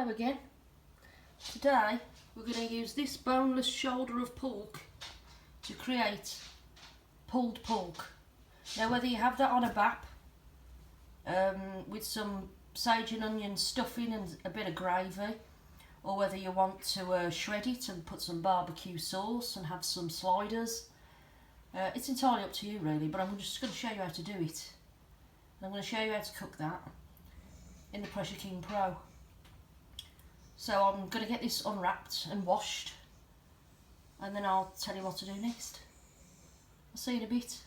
Hello again. Today we're going to use this boneless shoulder of pork to create pulled pork. Now whether you have that on a bap with some sage and onion stuffing and a bit of gravy, or whether you want to shred it and put some barbecue sauce and have some sliders, it's entirely up to you really, but I'm just going to show you how to do it. And I'm going to show you how to cook that in the Pressure King Pro. So I'm going to get this unwrapped and washed, and then I'll tell you what to do next. I'll see you in a bit.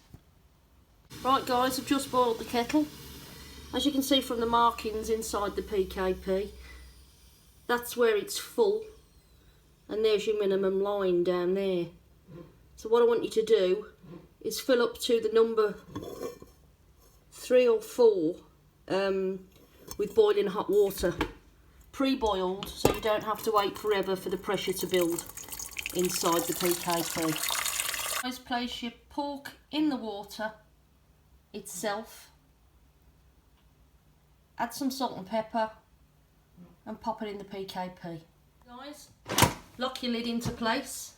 Right guys, I've just boiled the kettle. As you can see from the markings inside the PKP, that's where it's full, and there's your minimum line down there. So what I want you to do is fill up to the number 3 or 4 with boiling hot water. Pre-boiled, so you don't have to wait forever for the pressure to build inside the PKP. Just place your pork in the water itself, add some salt and pepper and pop it in the PKP. Guys, lock your lid into place,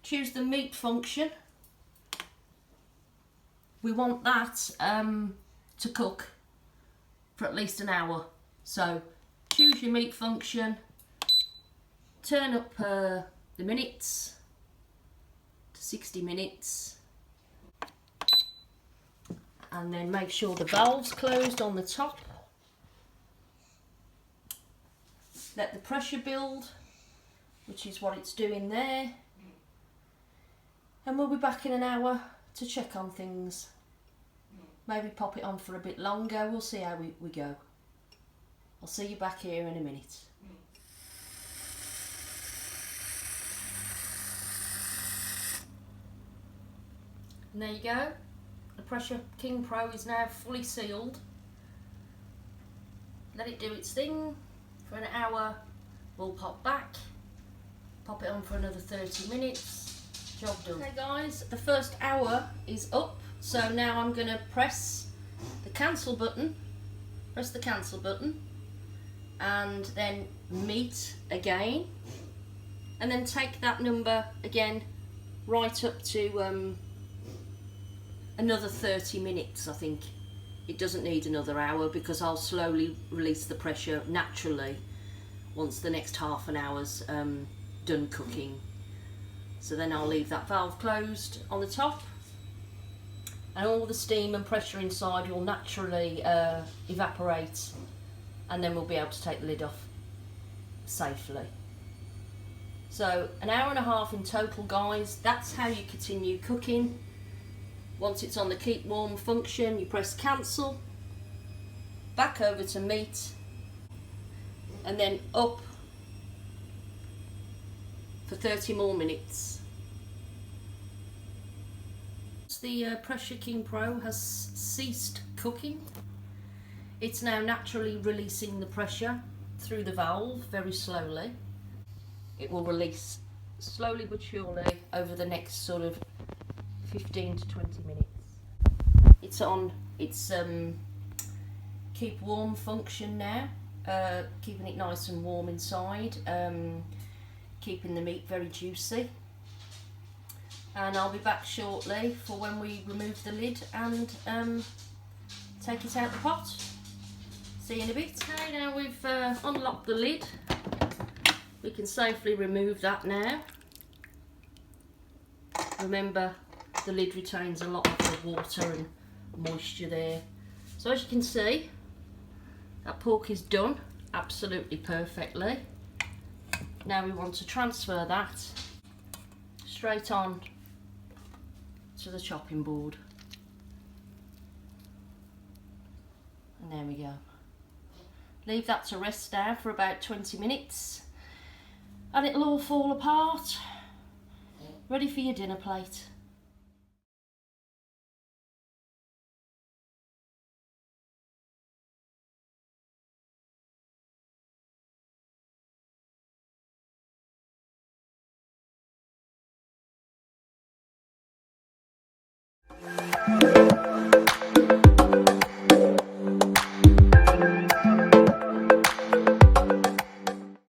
choose the meat function. We want that to cook for at least an hour, so choose your meat function, turn up the minutes to 60 minutes, and then make sure the valve's closed on the top. Let the pressure build, which is what it's doing there, and we'll be back in an hour to check on things. Maybe pop it on for a bit longer, we'll see how we go. I'll see you back here in a minute. And there you go. The Pressure King Pro is now fully sealed. Let it do its thing for an hour. We'll pop back, pop it on for another 30 minutes. Job done. Okay guys, the first hour is up. So now I'm going to press the cancel button. Press the cancel button. And then meat again, and then take that number again right up to another 30 minutes. I think it doesn't need another hour because I'll slowly release the pressure naturally once the next half an hour's done cooking. So then I'll leave that valve closed on the top, and all the steam and pressure inside will naturally evaporate, and then we'll be able to take the lid off safely. So an hour and a half in total guys. That's how you continue cooking. Once it's on the keep warm function, you press cancel, back over to meat, and then up for 30 more minutes. The Pressure King Pro has ceased cooking. It's now naturally releasing the pressure through the valve very slowly. It will release slowly but surely over the next sort of 15 to 20 minutes. It's on its keep warm function now, keeping it nice and warm inside, keeping the meat very juicy. And I'll be back shortly for when we remove the lid and take it out the pot. See you in a bit. Okay, now we've unlocked the lid. We can safely remove that now. Remember, the lid retains a lot of the water and moisture there. So as you can see, that pork is done absolutely perfectly. Now we want to transfer that straight on to the chopping board. And there we go. Leave that to rest now for about 20 minutes and it'll all fall apart. Ready for your dinner plate.